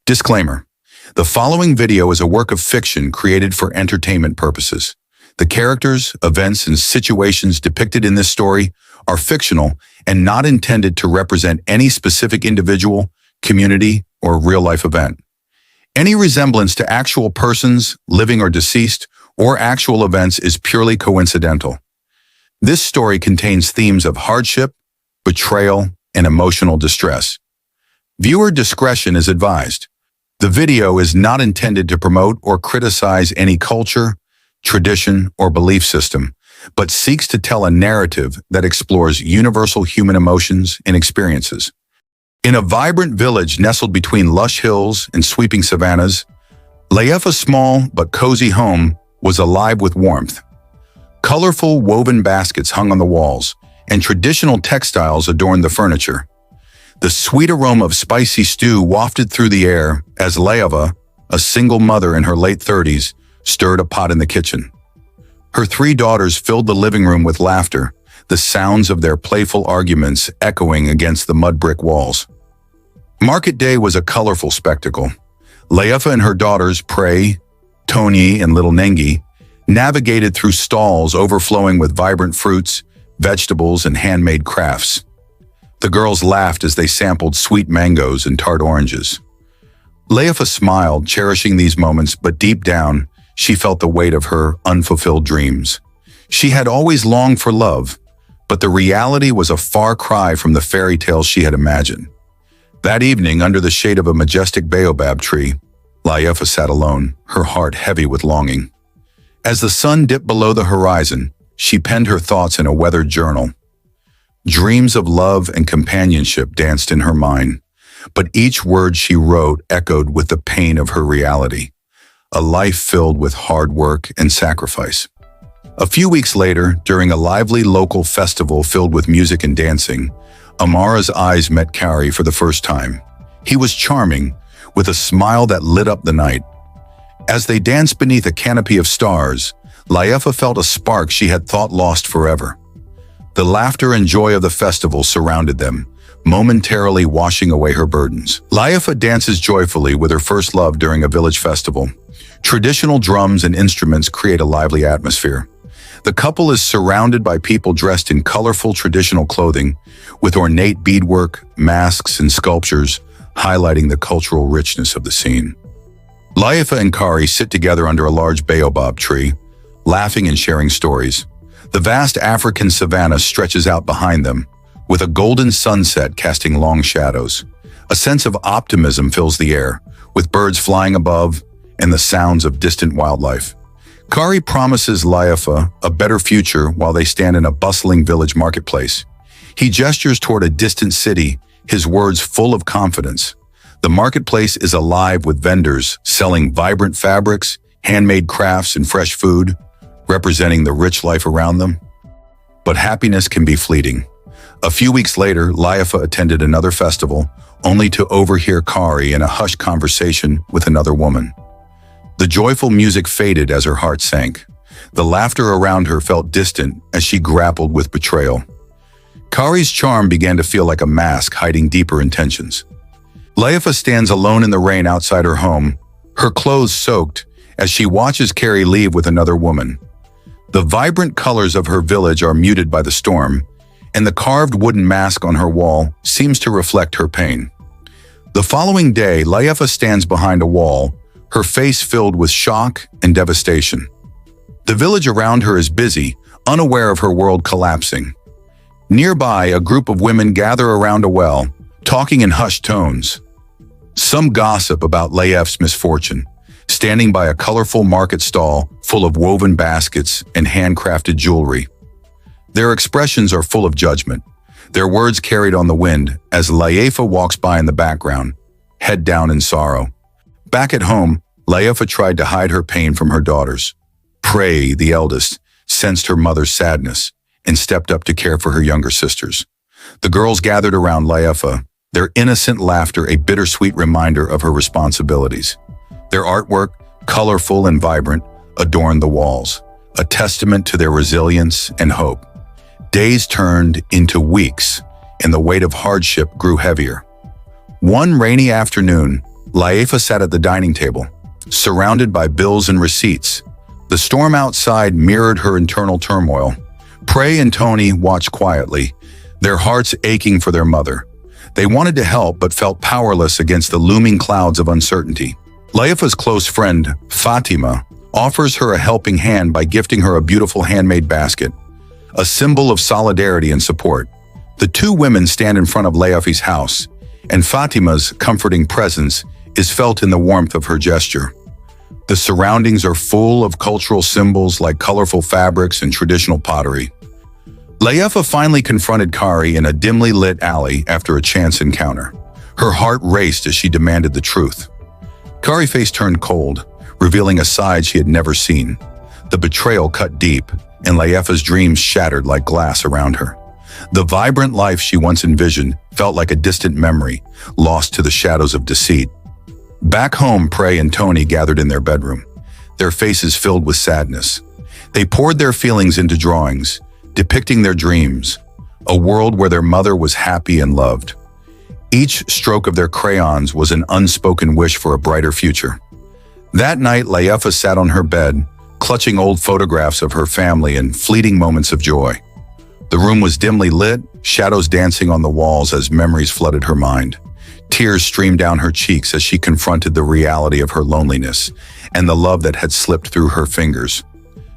Disclaimer: the following video is a work of fiction created for entertainment purposes. The characters, events, and situations depicted in this story are fictional and not intended to represent any specific individual, community, or real-life event. Any resemblance to actual persons, living or deceased, or actual events is purely coincidental. This story contains themes of hardship, betrayal, and emotional distress. Viewer discretion is advised. The video is not intended to promote or criticize any culture, tradition, or belief system, but seeks to tell a narrative that explores universal human emotions and experiences. In a vibrant village nestled between lush hills and sweeping savannas, Layefa's small but cozy home was alive with warmth. Colorful woven baskets hung on the walls, and traditional textiles adorned the furniture. The sweet aroma of spicy stew wafted through the air as Layefa, a single mother in her late 30s, stirred a pot in the kitchen. Her three daughters filled the living room with laughter, the sounds of their playful arguments echoing against the mud brick walls. Market day was a colorful spectacle. Layefa and her daughters, Prey, Tony, and little Nengi, navigated through stalls overflowing with vibrant fruits, vegetables, and handmade crafts. The girls laughed as they sampled sweet mangoes and tart oranges. Layefa smiled, cherishing these moments, but deep down, she felt the weight of her unfulfilled dreams. She had always longed for love, but the reality was a far cry from the fairy tales she had imagined. That evening, under the shade of a majestic baobab tree, Layefa sat alone, her heart heavy with longing. As the sun dipped below the horizon, she penned her thoughts in a weathered journal. Dreams of love and companionship danced in her mind, but each word she wrote echoed with the pain of her reality, a life filled with hard work and sacrifice. A few weeks later, during a lively local festival filled with music and dancing, Amara's eyes met Kari for the first time. He was charming, with a smile that lit up the night. As they danced beneath a canopy of stars, Layefa felt a spark she had thought lost forever. The laughter and joy of the festival surrounded them, momentarily washing away her burdens. Layefa dances joyfully with her first love during a village festival. Traditional drums and instruments create a lively atmosphere. The couple is surrounded by people dressed in colorful traditional clothing, with ornate beadwork, masks, and sculptures, highlighting the cultural richness of the scene. Layefa and Kari sit together under a large baobab tree, laughing and sharing stories. The vast African savanna stretches out behind them, with a golden sunset casting long shadows. A sense of optimism fills the air, with birds flying above and the sounds of distant wildlife. Kari promises Layefa a better future while they stand in a bustling village marketplace. He gestures toward a distant city, his words full of confidence. The marketplace is alive with vendors selling vibrant fabrics, handmade crafts, and fresh food, representing the rich life around them. But happiness can be fleeting. A few weeks later, Layefa attended another festival, only to overhear Kari in a hushed conversation with another woman. The joyful music faded as her heart sank. The laughter around her felt distant as she grappled with betrayal. Kari's charm began to feel like a mask hiding deeper intentions. Layefa stands alone in the rain outside her home, her clothes soaked, as she watches Kari leave with another woman. The vibrant colors of her village are muted by the storm, and the carved wooden mask on her wall seems to reflect her pain. The following day, Layefa stands behind a wall, her face filled with shock and devastation. The village around her is busy, unaware of her world collapsing. Nearby, a group of women gather around a well, talking in hushed tones. Some gossip about Layefa's misfortune, standing by a colorful market stall full of woven baskets and handcrafted jewelry. Their expressions are full of judgment, their words carried on the wind as Layefa walks by in the background, head down in sorrow. Back at home, Layefa tried to hide her pain from her daughters. Prey, the eldest, sensed her mother's sadness and stepped up to care for her younger sisters. The girls gathered around Layefa, their innocent laughter a bittersweet reminder of her responsibilities. Their artwork, colorful and vibrant, adorned the walls, a testament to their resilience and hope. Days turned into weeks, and the weight of hardship grew heavier. One rainy afternoon, Laifa sat at the dining table, surrounded by bills and receipts. The storm outside mirrored her internal turmoil. Prey and Tony watched quietly, their hearts aching for their mother. They wanted to help but felt powerless against the looming clouds of uncertainty. Laifa's close friend, Fatima, offers her a helping hand by gifting her a beautiful handmade basket, a symbol of solidarity and support. The two women stand in front of Laifa's house, and Fatima's comforting presence is felt in the warmth of her gesture. The surroundings are full of cultural symbols like colorful fabrics and traditional pottery. Laifa finally confronted Kari in a dimly lit alley after a chance encounter. Her heart raced as she demanded the truth. Kari's face turned cold, revealing a side she had never seen. The betrayal cut deep, and Laifa's dreams shattered like glass around her. The vibrant life she once envisioned felt like a distant memory, lost to the shadows of deceit. Back home, Prey and Tony gathered in their bedroom, their faces filled with sadness. They poured their feelings into drawings, depicting their dreams, a world where their mother was happy and loved. Each stroke of their crayons was an unspoken wish for a brighter future. That night, Laifa sat on her bed, clutching old photographs of her family and fleeting moments of joy. The room was dimly lit, shadows dancing on the walls as memories flooded her mind. Tears streamed down her cheeks as she confronted the reality of her loneliness and the love that had slipped through her fingers.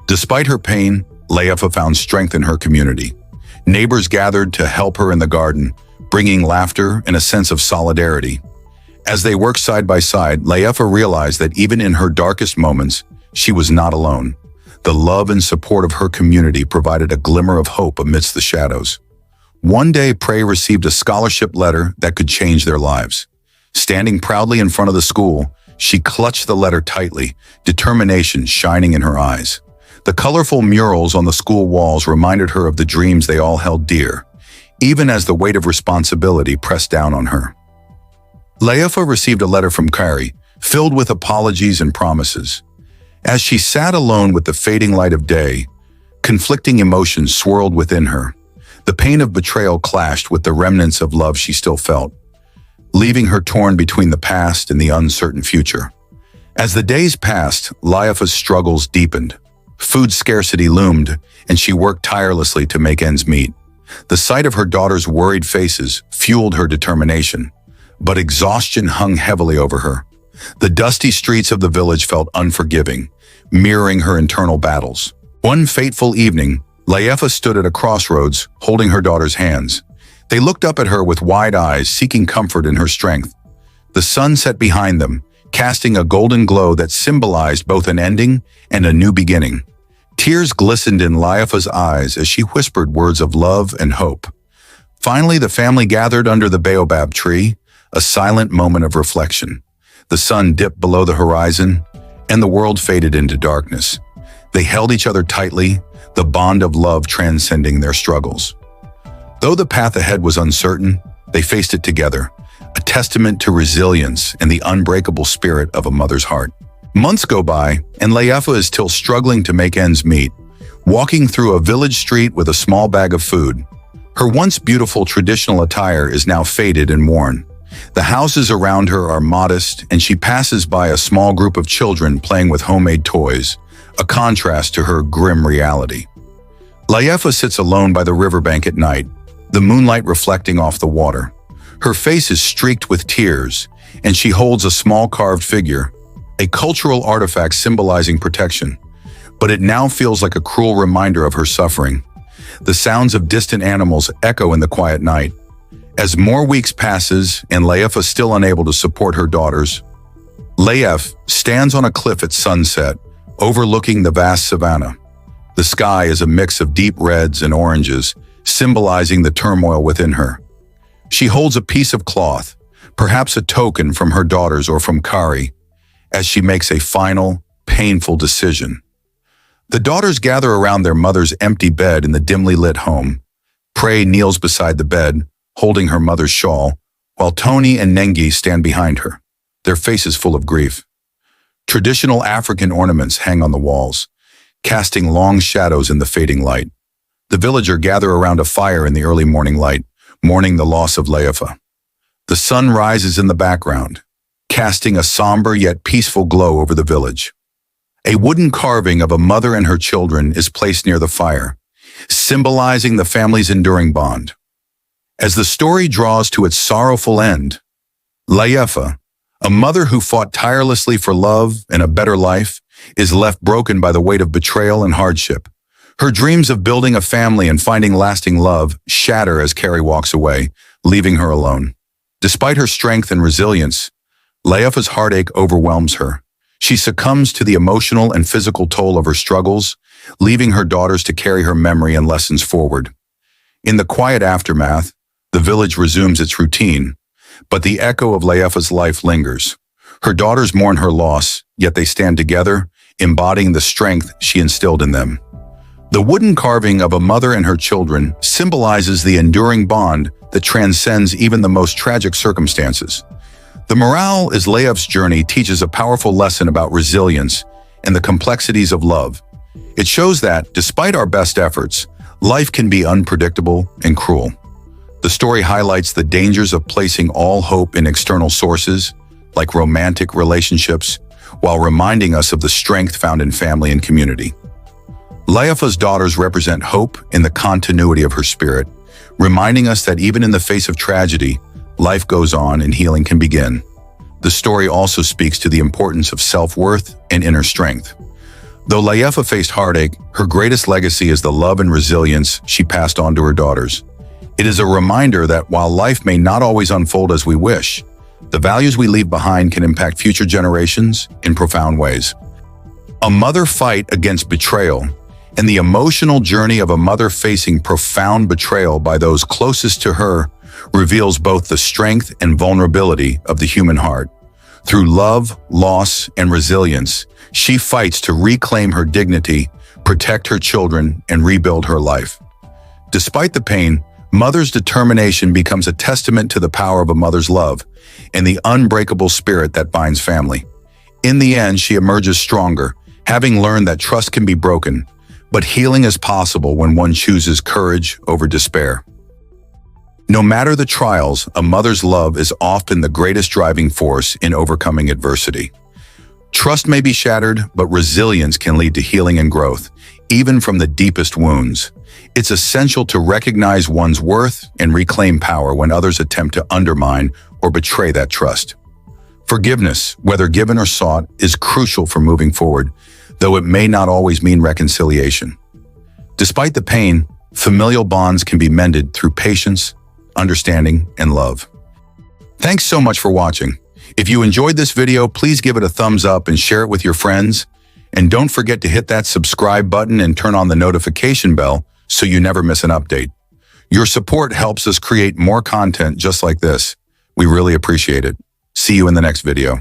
Despite her pain, Laifa found strength in her community. Neighbors gathered to help her in the garden, bringing laughter and a sense of solidarity. As they worked side by side, Laifa realized that even in her darkest moments, she was not alone. The love and support of her community provided a glimmer of hope amidst the shadows. One day, Prey received a scholarship letter that could change their lives. Standing proudly in front of the school, she clutched the letter tightly, determination shining in her eyes. The colorful murals on the school walls reminded her of the dreams they all held dear, even as the weight of responsibility pressed down on her. Laifa received a letter from Kari, filled with apologies and promises. As she sat alone with the fading light of day, conflicting emotions swirled within her. The pain of betrayal clashed with the remnants of love she still felt, leaving her torn between the past and the uncertain future. As the days passed, Laifa's struggles deepened. Food scarcity loomed, and she worked tirelessly to make ends meet. The sight of her daughter's worried faces fueled her determination, but exhaustion hung heavily over her. The dusty streets of the village felt unforgiving, mirroring her internal battles. One fateful evening, Laifa stood at a crossroads, holding her daughter's hands. They looked up at her with wide eyes, seeking comfort in her strength. The sun set behind them, casting a golden glow that symbolized both an ending and a new beginning. Tears glistened in Laifa's eyes as she whispered words of love and hope. Finally, the family gathered under the baobab tree, a silent moment of reflection. The sun dipped below the horizon, and the world faded into darkness. They held each other tightly, the bond of love transcending their struggles. Though the path ahead was uncertain, they faced it together, a testament to resilience and the unbreakable spirit of a mother's heart. Months go by, and Laifa is still struggling to make ends meet, walking through a village street with a small bag of food. Her once beautiful traditional attire is now faded and worn. The houses around her are modest, and she passes by a small group of children playing with homemade toys, a contrast to her grim reality. Laifa sits alone by the riverbank at night, the moonlight reflecting off the water. Her face is streaked with tears, and she holds a small carved figure, a cultural artifact symbolizing protection. But it now feels like a cruel reminder of her suffering. The sounds of distant animals echo in the quiet night. As more weeks passes and Laifa is still unable to support her daughters, Laifa stands on a cliff at sunset, overlooking the vast savanna. The sky is a mix of deep reds and oranges, symbolizing the turmoil within her. She holds a piece of cloth, perhaps a token from her daughters or from Kari, as she makes a final, painful decision. The daughters gather around their mother's empty bed in the dimly lit home. Prey kneels beside the bed, holding her mother's shawl, while Tony and Nengi stand behind her, their faces full of grief. Traditional African ornaments hang on the walls, casting long shadows in the fading light. The villagers gather around a fire in the early morning light, mourning the loss of Laifa. The sun rises in the background, casting a somber yet peaceful glow over the village. A wooden carving of a mother and her children is placed near the fire, symbolizing the family's enduring bond. As the story draws to its sorrowful end, Layefa, a mother who fought tirelessly for love and a better life, is left broken by the weight of betrayal and hardship. Her dreams of building a family and finding lasting love shatter as Carrie walks away, leaving her alone. Despite her strength and resilience, Layefa's heartache overwhelms her. She succumbs to the emotional and physical toll of her struggles, leaving her daughters to carry her memory and lessons forward. In the quiet aftermath, the village resumes its routine, but the echo of Layefa's life lingers. Her daughters mourn her loss, yet they stand together, embodying the strength she instilled in them. The wooden carving of a mother and her children symbolizes the enduring bond that transcends even the most tragic circumstances. The morale is Layef's journey teaches a powerful lesson about resilience and the complexities of love. It shows that, despite our best efforts, life can be unpredictable and cruel. The story highlights the dangers of placing all hope in external sources, like romantic relationships, while reminding us of the strength found in family and community. Layefa's daughters represent hope in the continuity of her spirit, reminding us that even in the face of tragedy, life goes on and healing can begin. The story also speaks to the importance of self-worth and inner strength. Though Layefa faced heartache, her greatest legacy is the love and resilience she passed on to her daughters. It is a reminder that while life may not always unfold as we wish, the values we leave behind can impact future generations in profound ways. A mother fight against betrayal, and the emotional journey of a mother facing profound betrayal by those closest to her reveals both the strength and vulnerability of the human heart. Through love, loss, and resilience, she fights to reclaim her dignity, protect her children, and rebuild her life. Despite the pain, mother's determination becomes a testament to the power of a mother's love and the unbreakable spirit that binds family. In the end, she emerges stronger, having learned that trust can be broken, but healing is possible when one chooses courage over despair. No matter the trials, a mother's love is often the greatest driving force in overcoming adversity. Trust may be shattered, but resilience can lead to healing and growth, even from the deepest wounds. It's essential to recognize one's worth and reclaim power when others attempt to undermine or betray that trust. Forgiveness, whether given or sought, is crucial for moving forward, though it may not always mean reconciliation. Despite the pain, familial bonds can be mended through patience, understanding, and love. Thanks so much for watching. If you enjoyed this video, please give it a thumbs up and share it with your friends. And don't forget to hit that subscribe button and turn on the notification bell so you never miss an update. Your support helps us create more content just like this. We really appreciate it. See you in the next video.